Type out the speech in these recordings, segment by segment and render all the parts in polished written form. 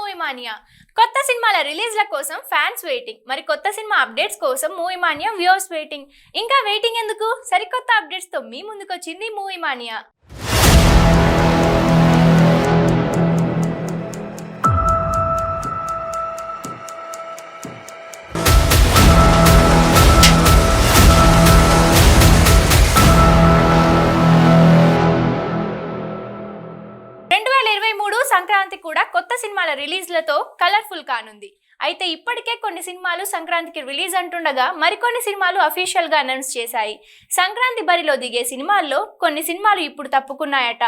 Movie mania. కొత్త సినిమాల రిలీజ్ల కోసం ఫ్యాన్స్ వెయిటింగ్. మరి కొత్త సినిమా అప్డేట్స్ కోసం మూవీ మానియా వ్యూవర్స్ వెయిటింగ్. ఇంకా వెయిటింగ్ ఎందుకు? సరికొత్త అప్డేట్స్ తో మీ ముందుకొచ్చింది మూవీ మానియా. సంక్రాంతి కూడా కొత్త సినిమాల రిలీజ్లతో కలర్ఫుల్ కానుంది. అయితే ఇప్పటికే కొన్ని సినిమాలు సంక్రాంతికి రిలీజ్ అంటుండగా మరికొన్ని సినిమాలు అఫీషియల్ గా అనౌన్స్ చేశాయి. సంక్రాంతి బరిలో దిగే సినిమాల్లో కొన్ని సినిమాలు ఇప్పుడు తప్పుకున్నాయట.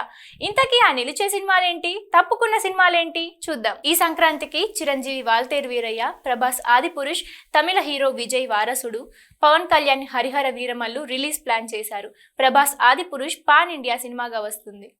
ఇంతకీ ఆ నిలిచే సినిమాలేంటి, తప్పుకున్న సినిమాలేంటి చూద్దాం. ఈ సంక్రాంతికి చిరంజీవి వాల్తేరు వీరయ్య, ప్రభాస్ ఆదిపురుష్, తమిళ హీరో విజయ్ వారసుడు, పవన్ కళ్యాణ్ హరిహర వీరమల్లు రిలీజ్ ప్లాన్ చేశారు. ప్రభాస్ ఆదిపురుష్ పాన్ ఇండియా సినిమాగా వస్తుంది.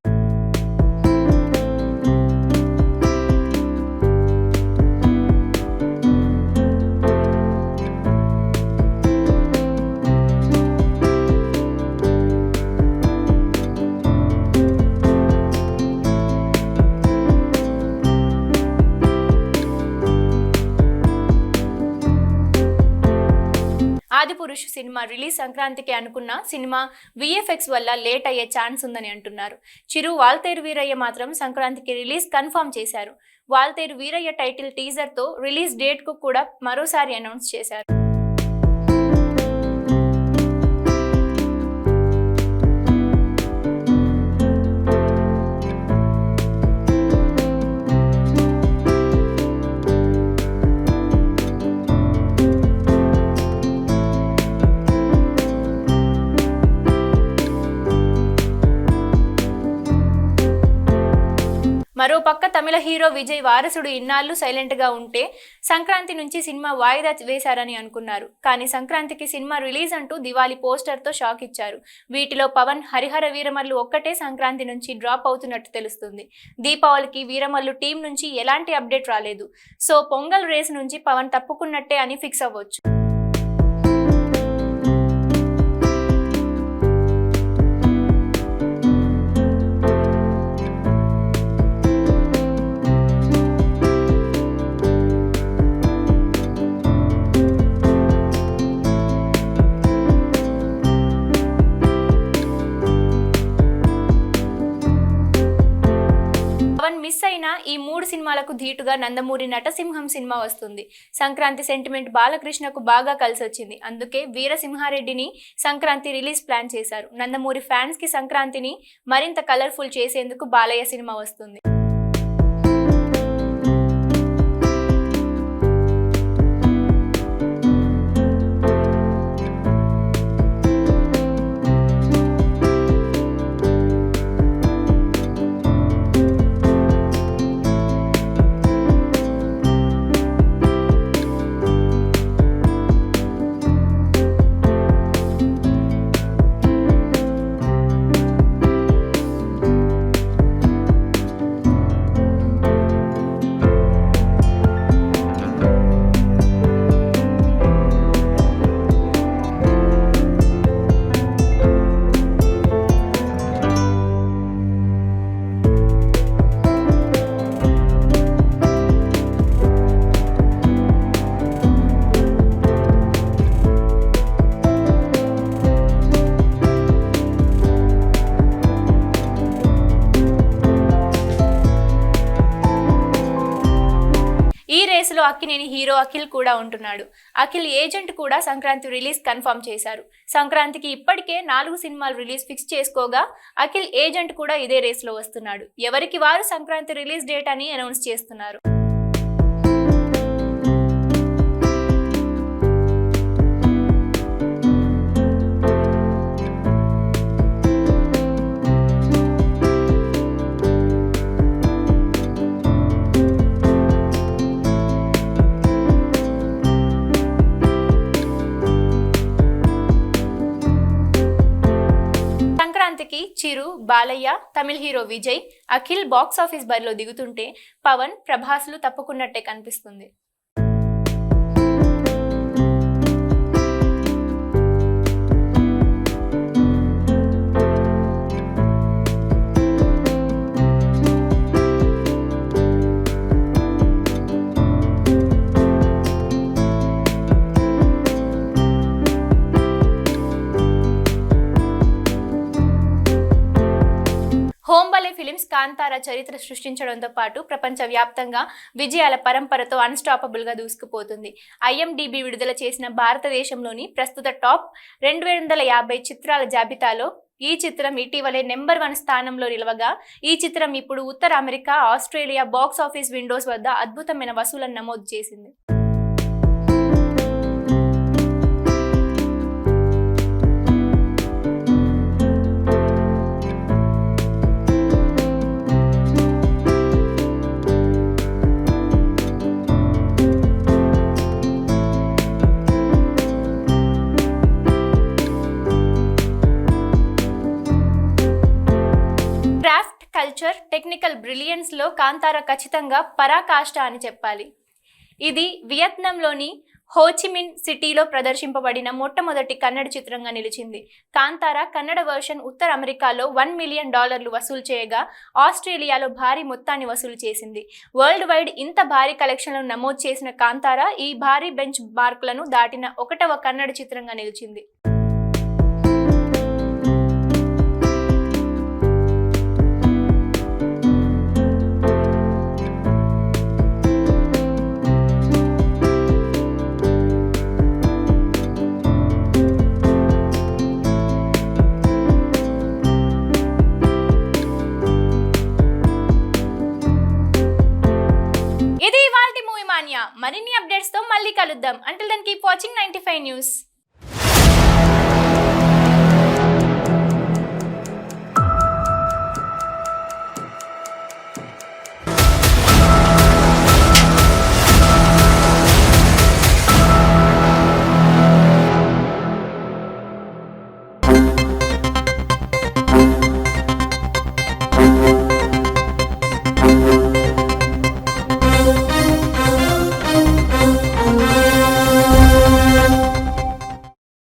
ఆదిపురుష్ సినిమా రిలీజ్ సంక్రాంతికి అనుకున్న సినిమా విఎఫ్ఎక్స్ వల్ల లేట్ అయ్యే ఛాన్స్ ఉందని అంటున్నారు. చిరు వాల్తేరు వీరయ్య మాత్రం సంక్రాంతికి రిలీజ్ కన్ఫర్మ్ చేశారు. వాల్తేరు వీరయ్య టైటిల్ టీజర్ తో రిలీజ్ డేట్ కు కూడా మరోసారి అనౌన్స్ చేశారు. మరోపక్క తమిళ హీరో విజయ్ వారసుడు ఇన్నాళ్లు సైలెంట్ గా ఉంటే సంక్రాంతి నుంచి సినిమా వాయిదా వేశారని అనుకున్నారు. కానీ సంక్రాంతికి సినిమా రిలీజ్ అంటూ దివాళీ పోస్టర్ తో షాక్ ఇచ్చారు. వీటిలో పవన్ హరిహర వీరమల్లు ఒక్కటే సంక్రాంతి నుంచి డ్రాప్ అవుతున్నట్టు తెలుస్తుంది. దీపావళికి వీరమల్లు టీం నుంచి ఎలాంటి అప్డేట్ రాలేదు. సో పొంగల్ రేస్ నుంచి పవన్ తప్పుకున్నట్టే అని ఫిక్స్ అవ్వచ్చు. మిస్ అయిన ఈ 3 సినిమాలకు ధీటుగా నందమూరి నటసింహం సినిమా వస్తుంది. సంక్రాంతి సెంటిమెంట్ బాలకృష్ణకు బాగా కలిసొచ్చింది. అందుకే వీరసింహారెడ్డిని సంక్రాంతి రిలీజ్ ప్లాన్ చేశారు. నందమూరి ఫ్యాన్స్ కి సంక్రాంతిని మరింత కలర్ఫుల్ చేసేందుకు బాలయ్య సినిమా వస్తుంది. ఈ రేసులో అక్కినేని హీరో అఖిల్ కూడా ఉంటున్నాడు. అఖిల్ ఏజెంట్ కూడా సంక్రాంతి రిలీజ్ కన్ఫర్మ్ చేశారు. సంక్రాంతికి ఇప్పటికే 4 సినిమాలు రిలీజ్ ఫిక్స్ చేసుకోగా అఖిల్ ఏజెంట్ కూడా ఇదే రేసులో వస్తున్నాడు. ఎవరికి వారు సంక్రాంతి రిలీజ్ డేట్ అని అనౌన్స్ చేస్తున్నారు. సంక్రాంతికి Chiru, Balayya, Tamil hero Vijay, Akhil box office బరిలో దిగుతుంటే పవన్, ప్రభాస్లు తప్పుకున్నట్టే కనిపిస్తుంది. కాంతార చరిత్ర సృష్టించడంతో పాటు ప్రపంచవ్యాప్తంగా విజయాల పరంపరతో అన్స్టాపబుల్ గా దూసుకుపోతుంది. IMDb విడుదల చేసిన భారతదేశంలోని ప్రస్తుత టాప్ 250 చిత్రాల జాబితాలో ఈ చిత్రం ఇటీవలే నెంబర్ 1 స్థానంలో నిలవగా, ఈ చిత్రం ఇప్పుడు ఉత్తర America, Australia box office windows వద్ద అద్భుతమైన వసూలను నమోదు చేసింది. క్రాఫ్ట్, కల్చర్, టెక్నికల్ బ్రిలియన్స్ లో కాంతార ఖచ్చితంగా పరాకాష్ట అని చెప్పాలి. ఇది వియత్నాంలోని హోచిమిన్ సిటీలో ప్రదర్శింపబడిన మొట్టమొదటి కన్నడ చిత్రంగా నిలిచింది. కాంతార కన్నడ వర్షన్ ఉత్తర అమెరికాలో $1 మిలియన్ వసూలు చేయగా, ఆస్ట్రేలియాలో భారీ మొత్తాన్ని వసూలు చేసింది. వరల్డ్ వైడ్ ఇంత భారీ కలెక్షన్లను నమోదు చేసిన కాంతార ఈ భారీ బెంచ్ మార్కులను దాటిన 1వ కన్నడ చిత్రంగా నిలిచింది. ఇది ఇవాల్టి మూవీ మానియా. మరిన్ని అప్డేట్స్ తో మళ్ళీ కలుద్దాం. Until then keep watching 95 news.